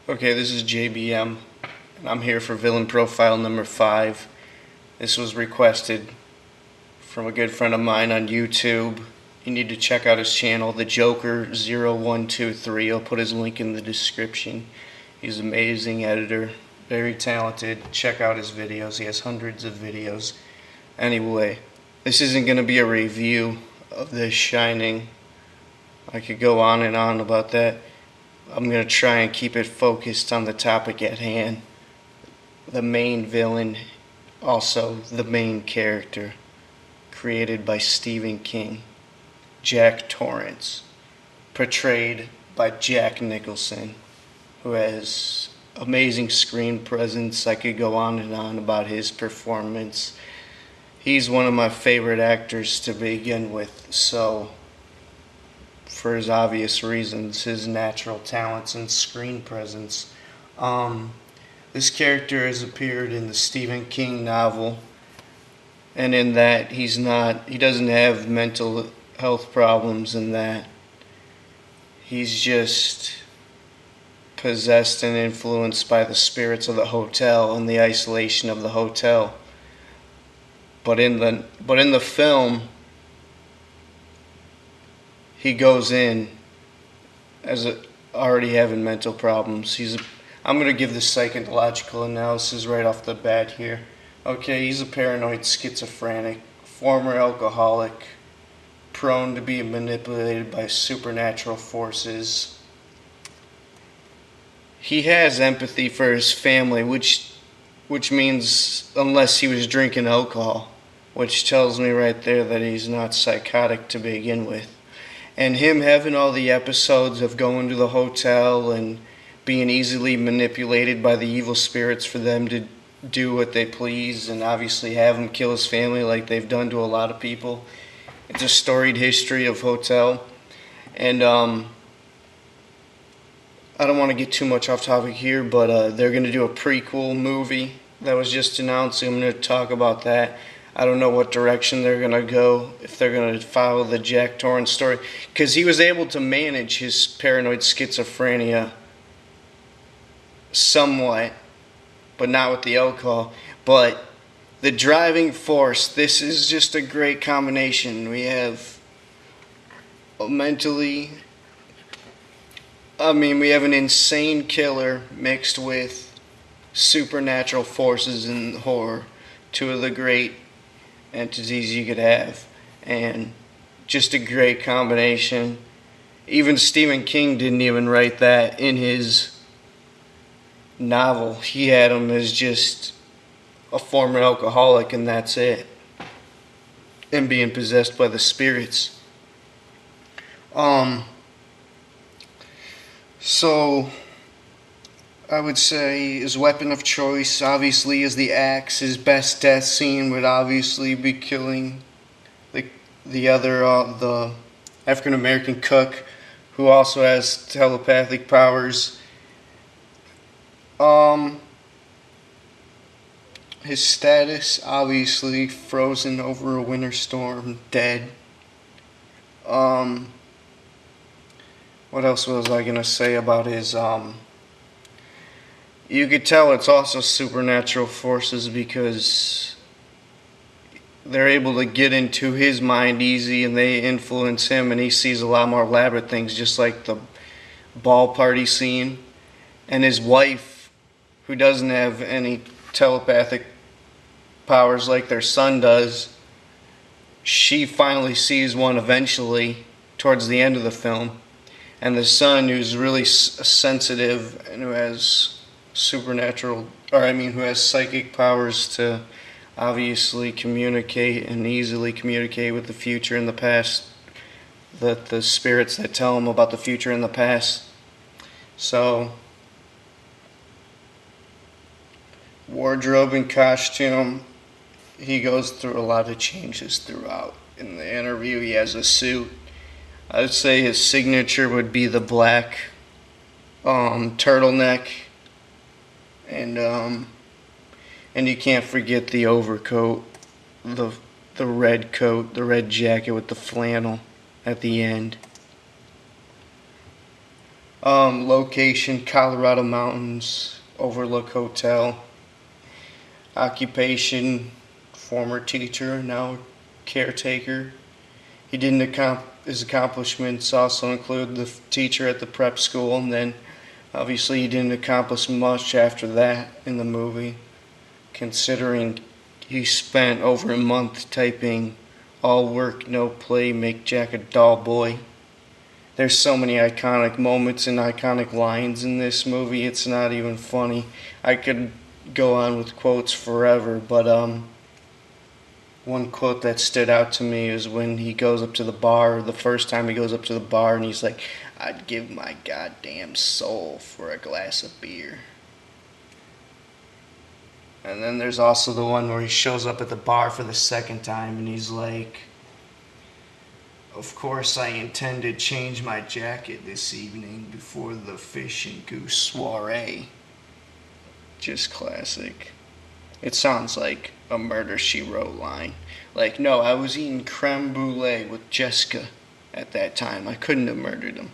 Okay, this is JBM, and I'm here for villain profile number 5. This was requested from a good friend of mine on YouTube. You need to check out his channel, the Joker0123. I'll put his link in the description. He's an amazing editor, very talented. Check out his videos. He has hundreds of videos. Anyway, this isn't going to be a review of The Shining. I could go on and on about that. I'm going to try and keep it focused on the topic at hand. The main villain, also the main character, created by Stephen King, Jack Torrance, portrayed by Jack Nicholson, who has amazing screen presence. I could go on and on about his performance. He's one of my favorite actors to begin with, so for his obvious reasons, his natural talents and screen presence. This character has appeared in the Stephen King novel, and in that he doesn't have mental health problems in that. He's just possessed and influenced by the spirits of the hotel and the isolation of the hotel. But in the film, he goes in as already having mental problems. I'm going to give the psychological analysis right off the bat here. Okay, he's a paranoid schizophrenic, former alcoholic, prone to be manipulated by supernatural forces. He has empathy for his family, which means unless he was drinking alcohol, which tells me right there that he's not psychotic to begin with. And him having all the episodes of going to the hotel and being easily manipulated by the evil spirits for them to do what they please, and obviously have him kill his family like they've done to a lot of people. It's a storied history of hotel. And I don't want to get too much off topic here, but they're going to do a prequel movie that was just announced. I'm going to talk about that. I don't know what direction they're going to go, if they're going to follow the Jack Torrance story, because he was able to manage his paranoid schizophrenia somewhat, but not with the alcohol. But the driving force, this is just a great combination. We have we have an insane killer mixed with supernatural forces and horror, two of the great entities you could have, and just a great combination. Even Stephen King didn't even write that in his novel. He had him as just a former alcoholic, and that's it, and being possessed by the spirits. So I would say his weapon of choice obviously is the axe. His best death scene would obviously be killing the African American cook, who also has telepathic powers. His status obviously frozen over a winter storm, dead. What else was I gonna say about his you could tell it's also supernatural forces because they're able to get into his mind easy and they influence him, and he sees a lot more elaborate things, just like the ball party scene. And his wife, who doesn't have any telepathic powers like their son does, she finally sees one eventually towards the end of the film. And the son, who's really sensitive and who has who has psychic powers to obviously communicate and easily communicate with the future and the past, the spirits that tell him about the future and the past. So, wardrobe and costume, he goes through a lot of changes throughout. In the interview, he has a suit. I would say his signature would be the black turtleneck, and you can't forget the overcoat, the red coat, the red jacket with the flannel at the end. Location, Colorado Mountains, Overlook Hotel. Occupation, former teacher, now caretaker. He didn't his accomplishments also include the teacher at the prep school, and then obviously he didn't accomplish much after that in the movie, considering he spent over a month typing "all work, no play, make Jack a dull boy." There's so many iconic moments and iconic lines in this movie, it's not even funny. I could go on with quotes forever, but one quote that stood out to me is when he goes up to the bar, the first time he goes up to the bar, and he's like, "I'd give my goddamn soul for a glass of beer." And then there's also the one where he shows up at the bar for the second time and he's like, "Of course I intend to change my jacket this evening before the fish and goose soiree." Just classic. It sounds like a Murder, She Wrote line. Like, "No, I was eating creme brulee with Jessica at that time. I couldn't have murdered him."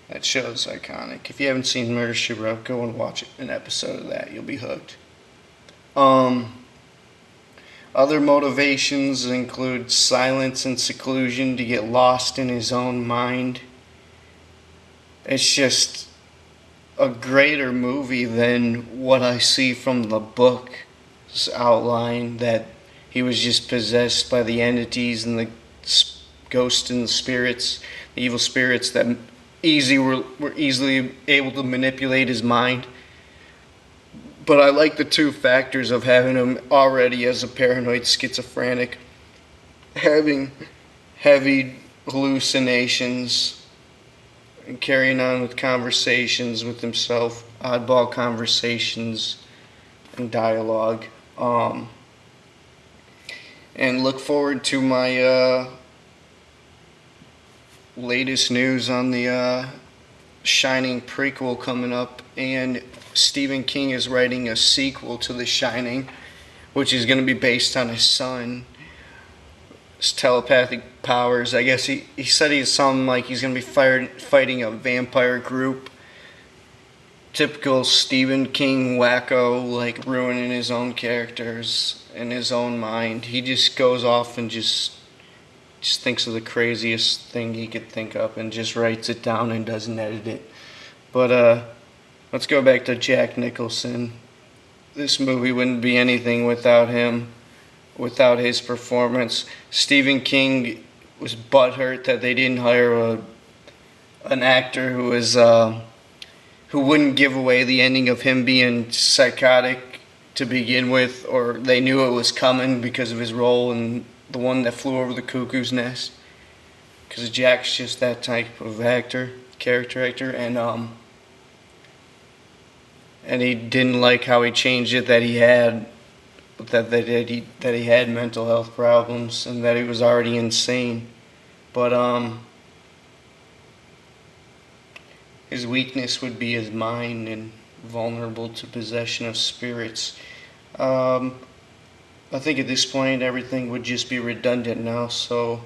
That show's iconic. If you haven't seen Murder, She Wrote, go and watch an episode of that. You'll be hooked. Other motivations include silence and seclusion, to get lost in his own mind. It's just a greater movie than what I see from the book's outline, that he was just possessed by the entities and the ghosts and the spirits, the evil spirits that were easily able to manipulate his mind. But I like the two factors of having him already as a paranoid schizophrenic, having heavy hallucinations, and carrying on with conversations with himself, oddball conversations and dialogue. And look forward to my latest news on the Shining prequel coming up, and Stephen King is writing a sequel to The Shining, which is going to be based on his son, his telepathic powers. I guess he said he's something like he's going to be fighting a vampire group. Typical Stephen King wacko, like ruining his own characters in his own mind. He just goes off and just thinks of the craziest thing he could think of and just writes it down and doesn't edit it. But let's go back to Jack Nicholson. This movie wouldn't be anything without him, without his performance. Stephen King was butthurt that they didn't hire an actor who wouldn't give away the ending of him being psychotic to begin with, or they knew it was coming because of his role in The One That Flew Over the Cuckoo's Nest. Because Jack's just that type of character actor, and he didn't like how he changed it, that he had mental health problems and that he was already insane. But his weakness would be his mind and vulnerable to possession of spirits. I think at this point everything would just be redundant now. So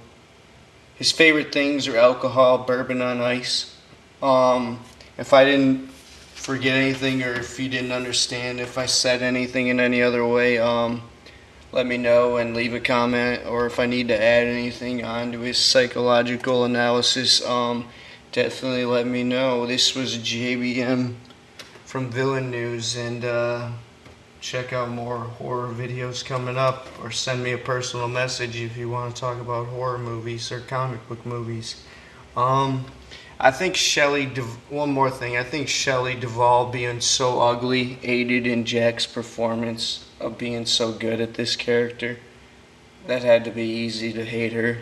his favorite things are alcohol, bourbon on ice. If I didn't forget anything, or if you didn't understand, if I said anything in any other way, let me know and leave a comment. Or if I need to add anything onto his psychological analysis, definitely let me know. This was JBM from VillainNews, and check out more horror videos coming up, or send me a personal message if you want to talk about horror movies or comic book movies. I think one more thing, I think Shelley Duvall being so ugly aided in Jack's performance of being so good at this character. That had to be easy to hate her.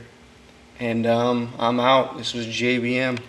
And I'm out. This was JBM.